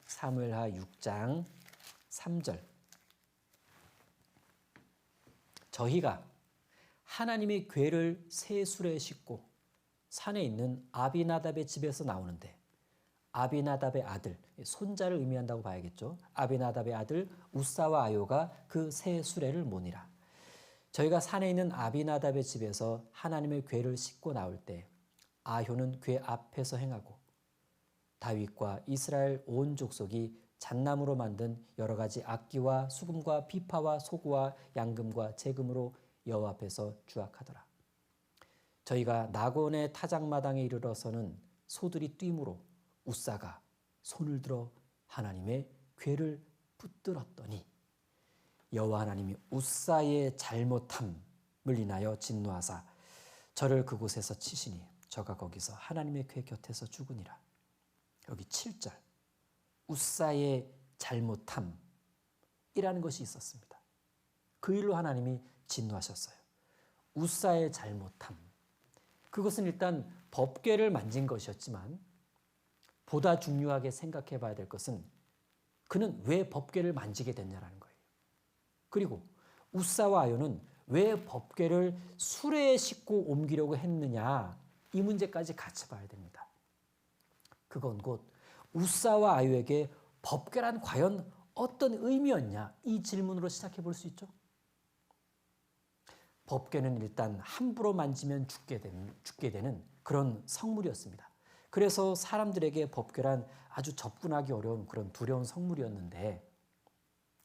사무엘하 6장 3절. 저희가 하나님의 궤를 새 술에 싣고 산에 있는 아비나답의 집에서 나오는데 아비나답의 아들, 손자를 의미한다고 봐야겠죠. 아비나답의 아들 우사와 아요가 그 새 수레를 모니라. 저희가 산에 있는 아비나답의 집에서 하나님의 궤를 싣고 나올 때 아효는 궤 앞에서 행하고 다윗과 이스라엘 온 족속이 잣나무로 만든 여러 가지 악기와 수금과 비파와 소구와 양금과 재금으로 여호와 앞에서 주악하더라. 저희가 나곤의 타작마당에 이르러서는 소들이 뛰므로 우사가 손을 들어 하나님의 궤를 붙들었더니 여호와 하나님이 우사의 잘못함을 인하여 진노하사 저를 그곳에서 치시니 저가 거기서 하나님의 궤 곁에서 죽으니라. 여기 7절 우사의 잘못함이라는 것이 있었습니다. 그 일로 하나님이 진노하셨어요. 우사의 잘못함. 그것은 일단 법궤를 만진 것이었지만 보다 중요하게 생각해 봐야 될 것은 그는 왜 법궤를 만지게 됐냐라는 거예요. 그리고 우사와 아요는 왜 법궤를 수레에 싣고 옮기려고 했느냐, 이 문제까지 같이 봐야 됩니다. 그건 곧 우사와 아요에게 법궤란 과연 어떤 의미였냐, 이 질문으로 시작해 볼 수 있죠. 법궤는 일단 함부로 만지면 죽게 되는 그런 성물이었습니다. 그래서 사람들에게 법궤란 아주 접근하기 어려운 그런 두려운 성물이었는데,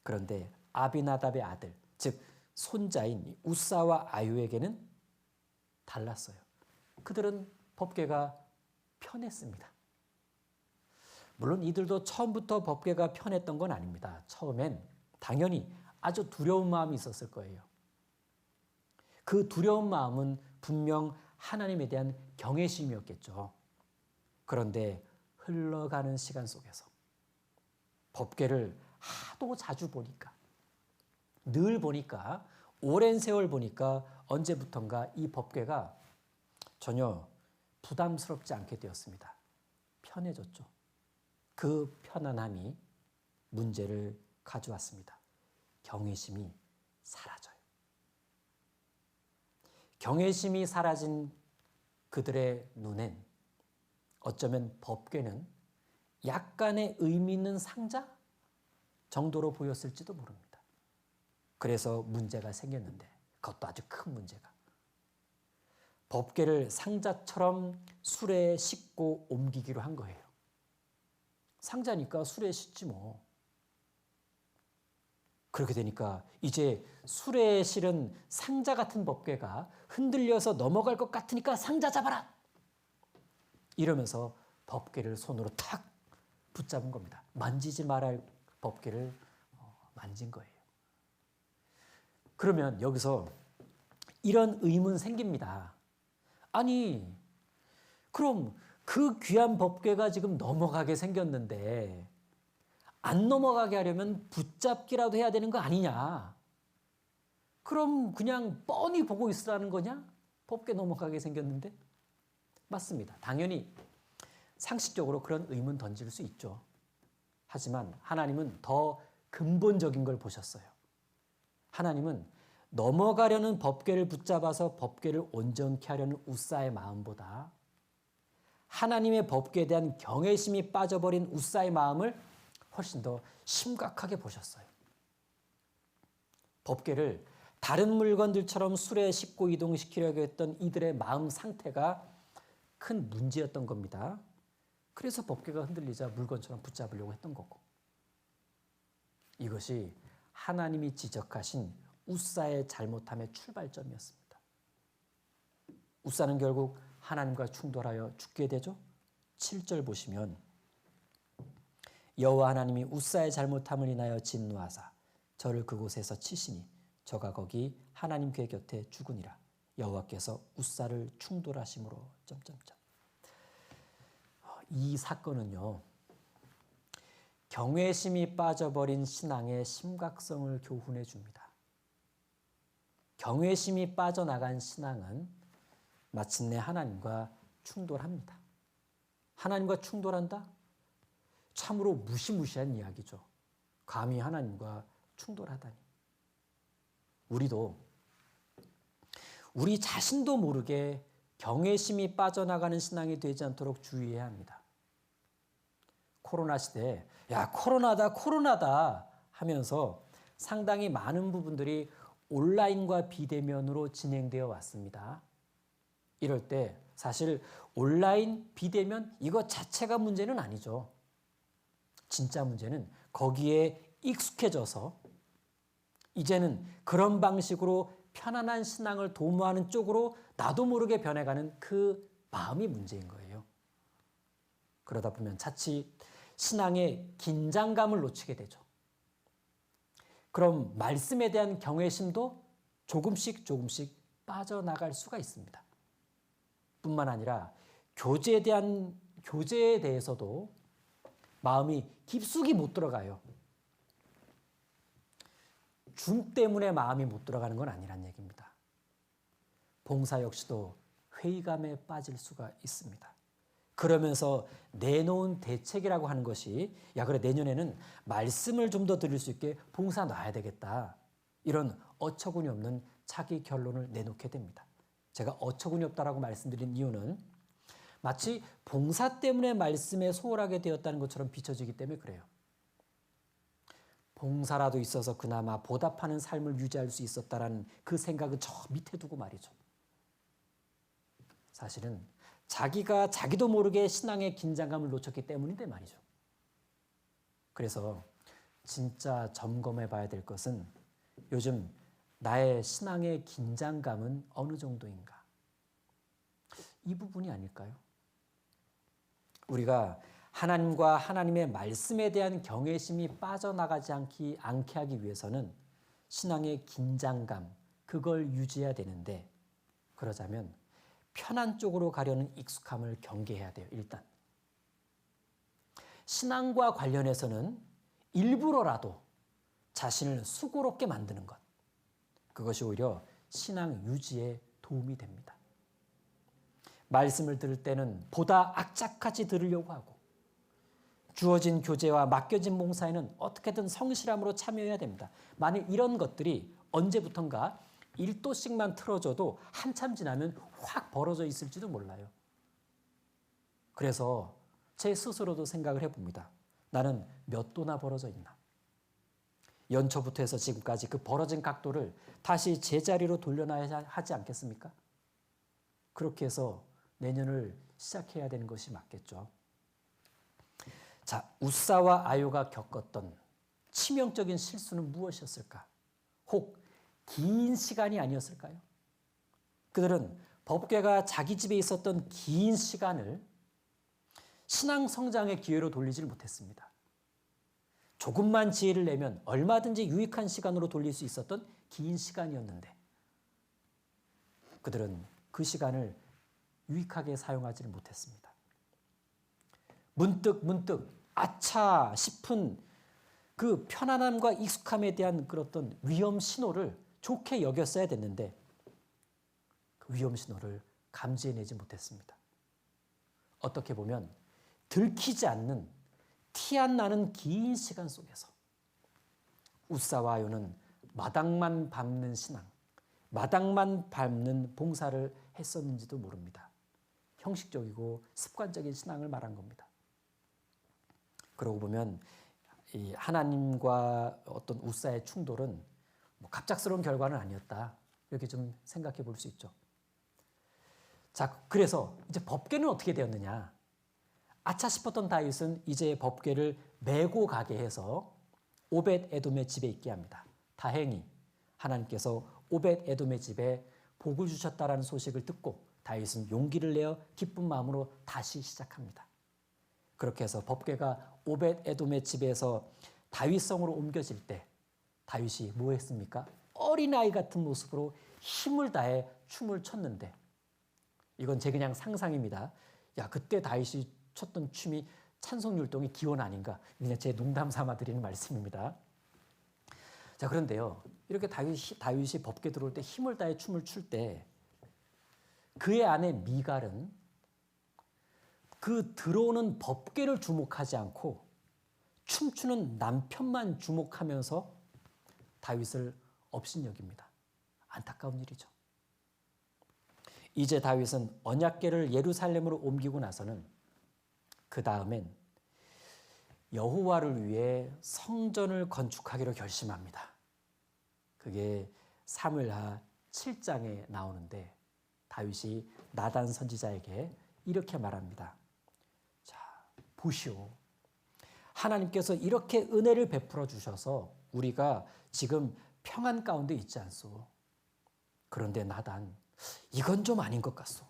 그런데 아비나답의 아들, 즉 손자인 우사와 아요에게는 달랐어요. 그들은 법궤가 편했습니다. 물론 이들도 처음부터 법궤가 편했던 건 아닙니다. 처음엔 당연히 아주 두려운 마음이 있었을 거예요. 그 두려운 마음은 분명 하나님에 대한 경외심이었겠죠. 그런데 흘러가는 시간 속에서 법궤를 하도 자주 보니까, 늘 보니까, 오랜 세월 보니까 언제부턴가 이 법궤가 전혀 부담스럽지 않게 되었습니다. 편해졌죠. 그 편안함이 문제를 가져왔습니다. 경외심이 사라져요. 경외심이 사라진 그들의 눈엔 어쩌면 법궤는 약간의 의미 있는 상자 정도로 보였을지도 모릅니다. 그래서 문제가 생겼는데, 그것도 아주 큰 문제가. 법궤를 상자처럼 수레에 싣고 옮기기로 한 거예요. 상자니까 수레에 싣지 뭐. 그렇게 되니까 이제 수레에 실은 상자 같은 법궤가 흔들려서 넘어갈 것 같으니까 상자 잡아라! 이러면서 법궤를 손으로 탁 붙잡은 겁니다. 만지지 말아야 할 법궤를 만진 거예요. 그러면 여기서 이런 의문 생깁니다. 아니, 그럼 그 귀한 법궤가 지금 넘어가게 생겼는데 안 넘어가게 하려면 붙잡기라도 해야 되는 거 아니냐? 그럼 그냥 뻔히 보고 있으라는 거냐? 법궤 넘어가게 생겼는데? 맞습니다. 당연히 상식적으로 그런 의문 던질 수 있죠. 하지만 하나님은 더 근본적인 걸 보셨어요. 하나님은 넘어가려는 법궤를 붙잡아서 법궤를 온전케 하려는 웃사의 마음보다 하나님의 법궤에 대한 경외심이 빠져버린 웃사의 마음을 훨씬 더 심각하게 보셨어요. 법궤를 다른 물건들처럼 수레에 싣고 이동시키려고 했던 이들의 마음 상태가 큰 문제였던 겁니다. 그래서 법궤가 흔들리자 물건처럼 붙잡으려고 했던 거고. 이것이 하나님이 지적하신 웃사의 잘못함의 출발점이었습니다. 웃사는 결국 하나님과 충돌하여 죽게 되죠. 7절 보시면 여호와 하나님이 웃사의 잘못함을 인하여 진노하사 저를 그곳에서 치시니 저가 거기 하나님 궤 곁에 죽으니라. 여호와께서 웃사를 충돌하심으로 이 사건은요, 경외심이 빠져버린 신앙의 심각성을 교훈해 줍니다. 경외심이 빠져나간 신앙은 마침내 하나님과 충돌합니다. 하나님과 충돌한다? 참으로 무시무시한 이야기죠. 감히 하나님과 충돌하다니. 우리도 우리 자신도 모르게 경외심이 빠져나가는 신앙이 되지 않도록 주의해야 합니다. 코로나 시대에 야 코로나다 하면서 상당히 많은 부분들이 온라인과 비대면으로 진행되어 왔습니다. 이럴 때 사실 온라인, 비대면 이거 자체가 문제는 아니죠. 진짜 문제는 거기에 익숙해져서 이제는 그런 방식으로 편안한 신앙을 도모하는 쪽으로 나도 모르게 변해가는 그 마음이 문제인 거예요. 그러다 보면 자칫 신앙의 긴장감을 놓치게 되죠. 그럼 말씀에 대한 경외심도 조금씩 빠져나갈 수가 있습니다. 뿐만 아니라 교제에 대해서도 마음이 깊숙이 못 들어가요. 중 때문에 마음이 못 들어가는 건 아니란 얘기입니다. 봉사 역시도 회의감에 빠질 수가 있습니다. 그러면서 내놓은 대책이라고 하는 것이 야 그래 내년에는 말씀을 좀 더 드릴 수 있게 봉사 놔야 되겠다. 이런 어처구니 없는 자기 결론을 내놓게 됩니다. 제가 어처구니 없다라고 말씀드린 이유는 마치 봉사 때문에 말씀에 소홀하게 되었다는 것처럼 비춰지기 때문에 그래요. 봉사라도 있어서 그나마 보답하는 삶을 유지할 수 있었다라는 그 생각은 저 밑에 두고 말이죠. 사실은 자기가 자기도 모르게 신앙의 긴장감을 놓쳤기 때문인데 말이죠. 그래서 진짜 점검해 봐야 될 것은 요즘 나의 신앙의 긴장감은 어느 정도인가? 이 부분이 아닐까요? 우리가 하나님과 하나님의 말씀에 대한 경외심이 빠져나가지 않게 하기 위해서는 신앙의 긴장감, 그걸 유지해야 되는데 그러자면 편한 쪽으로 가려는 익숙함을 경계해야 돼요. 일단. 신앙과 관련해서는 일부러라도 자신을 수고롭게 만드는 것. 그것이 오히려 신앙 유지에 도움이 됩니다. 말씀을 들을 때는 보다 악착같이 들으려고 하고 주어진 교제와 맡겨진 봉사에는 어떻게든 성실함으로 참여해야 됩니다. 만일 이런 것들이 언제부턴가 1도씩만 틀어줘도 한참 지나면 확 벌어져 있을지도 몰라요. 그래서 제 스스로도 생각을 해봅니다. 나는 몇 도나 벌어져 있나? 연초부터 해서 지금까지 그 벌어진 각도를 다시 제자리로 돌려놔야 하지 않겠습니까? 그렇게 해서 내년을 시작해야 되는 것이 맞겠죠. 자, 웃사와 아요가 겪었던 치명적인 실수는 무엇이었을까? 혹 긴 시간이 아니었을까요? 그들은 법궤가 자기 집에 있었던 긴 시간을 신앙 성장의 기회로 돌리질 못했습니다. 조금만 지혜를 내면 얼마든지 유익한 시간으로 돌릴 수 있었던 긴 시간이었는데 그들은 그 시간을 유익하게 사용하지를 못했습니다. 문득 아차 싶은 그 편안함과 익숙함에 대한 그런 위험 신호를 좋게 여겼어야 됐는데 그 위험 신호를 감지해내지 못했습니다. 어떻게 보면 들키지 않는 티 안 나는 긴 시간 속에서 웃사와 아요는 마당만 밟는 신앙, 마당만 밟는 봉사를 했었는지도 모릅니다. 형식적이고 습관적인 신앙을 말한 겁니다. 그러고 보면 이 하나님과 어떤 웃사의 충돌은 뭐 갑작스러운 결과는 아니었다. 이렇게 좀 생각해 볼 수 있죠. 자, 그래서 이제 법궤는 어떻게 되었느냐? 아차 싶었던 다윗은 이제 법궤를 메고 가게 해서 오벳 에돔의 집에 있게 합니다. 다행히 하나님께서 오벳 에돔의 집에 복을 주셨다라는 소식을 듣고 다윗은 용기를 내어 기쁜 마음으로 다시 시작합니다. 그렇게 해서 법궤가 오벳 에돔의 집에서 다윗성으로 옮겨질 때 다윗이 뭐 했습니까? 어린아이 같은 모습으로 힘을 다해 춤을 췄는데 이건 제 그냥 상상입니다. 야, 그때 다윗이 췄던 춤이 찬송율동의 기원 아닌가? 그냥 제 농담 삼아 드리는 말씀입니다. 자, 그런데요. 이렇게 다윗이 법궤 들어올 때 힘을 다해 춤을 출 때 그의 아내 미갈은 그 들어오는 법궤를 주목하지 않고 춤추는 남편만 주목하면서 다윗을 업신여깁니다. 안타까운 일이죠. 이제 다윗은 언약궤를 예루살렘으로 옮기고 나서는 그 다음엔 여호와를 위해 성전을 건축하기로 결심합니다. 그게 사무엘하 7장에 나오는데 다윗이 나단 선지자에게 이렇게 말합니다. 자, 보시오. 하나님께서 이렇게 은혜를 베풀어 주셔서 우리가 지금 평안 가운데 있지 않소. 그런데 나단, 이건 좀 아닌 것 같소.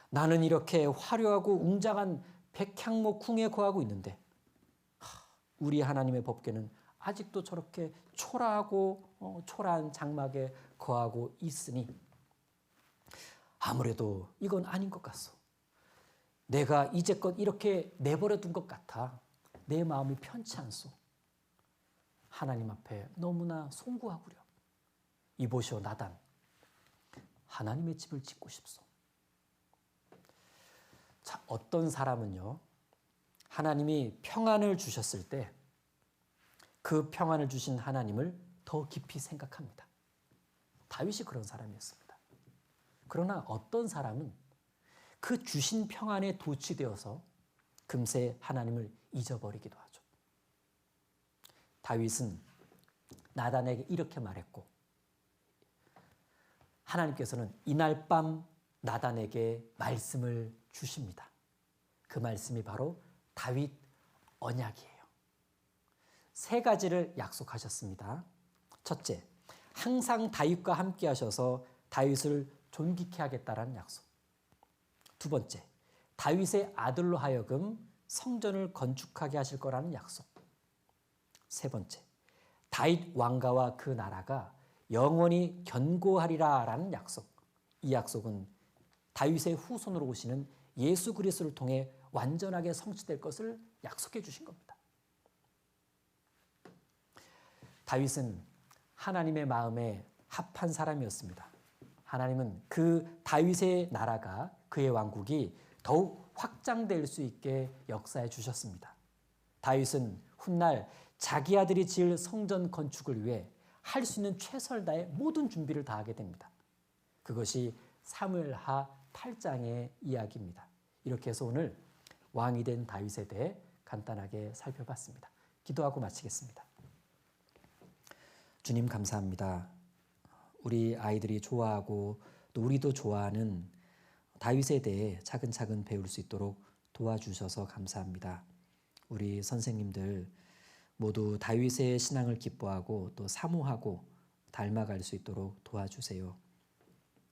나는 이렇게 화려하고 웅장한 백향목 궁에 거하고 있는데 우리 하나님의 법궤는 아직도 저렇게 초라하고 초라한 장막에 거하고 있으니 아무래도 이건 아닌 것 같소. 내가 이제껏 이렇게 내버려 둔 것 같아. 내 마음이 편치 않소. 하나님 앞에 너무나 송구하구려. 이보시오 나단, 하나님의 집을 짓고 싶소. 자, 어떤 사람은요, 하나님이 평안을 주셨을 때 그 평안을 주신 하나님을 더 깊이 생각합니다. 다윗이 그런 사람이었습니다. 그러나 어떤 사람은 그 주신 평안에 도취되어서 금세 하나님을 잊어버리기도 하죠. 다윗은 나단에게 이렇게 말했고 하나님께서는 이날 밤 나단에게 말씀을 주십니다. 그 말씀이 바로 다윗 언약이에요. 3가지를 약속하셨습니다. 첫째, 항상 다윗과 함께 하셔서 다윗을 존귀케 하겠다라는 약속. 두 번째, 다윗의 아들로 하여금 성전을 건축하게 하실 거라는 약속. 세 번째, 다윗 왕가와 그 나라가 영원히 견고하리라라는 약속. 이 약속은 다윗의 후손으로 오시는 예수 그리스도를 통해 완전하게 성취될 것을 약속해 주신 겁니다. 다윗은 하나님의 마음에 합한 사람이었습니다. 하나님은 그 다윗의 나라가 그의 왕국이 더욱 확장될 수 있게 역사해 주셨습니다. 다윗은 훗날 자기 아들이 지을 성전 건축을 위해 할 수 있는 최선을 다해 모든 준비를 다하게 됩니다. 그것이 사무엘하 8장의 이야기입니다. 이렇게 해서 오늘 왕이 된 다윗에 대해 간단하게 살펴봤습니다. 기도하고 마치겠습니다. 주님 감사합니다. 우리 아이들이 좋아하고 또 우리도 좋아하는 다윗에 대해 차근차근 배울 수 있도록 도와주셔서 감사합니다. 우리 선생님들 모두 다윗의 신앙을 기뻐하고 또 사모하고 닮아갈 수 있도록 도와주세요.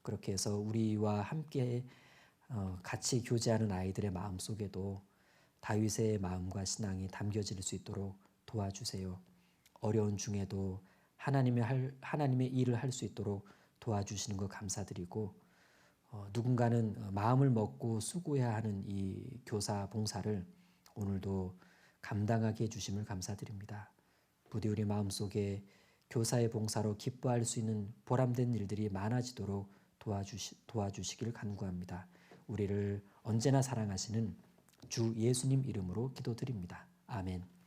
그렇게 해서 우리와 함께 같이 교제하는 아이들의 마음속에도 다윗의 마음과 신앙이 담겨질 수 있도록 도와주세요. 어려운 중에도 하나님의 일을 할 수 있도록 도와주시는 것 감사드리고 누군가는 마음을 먹고 수고해야 하는 이 교사 봉사를 오늘도 감당하게 해주심을 감사드립니다. 부디 우리 마음속에 교사의 봉사로 기뻐할 수 있는 보람된 일들이 많아지도록 도와주시길 간구합니다. 우리를 언제나 사랑하시는 주 예수님 이름으로 기도드립니다. 아멘.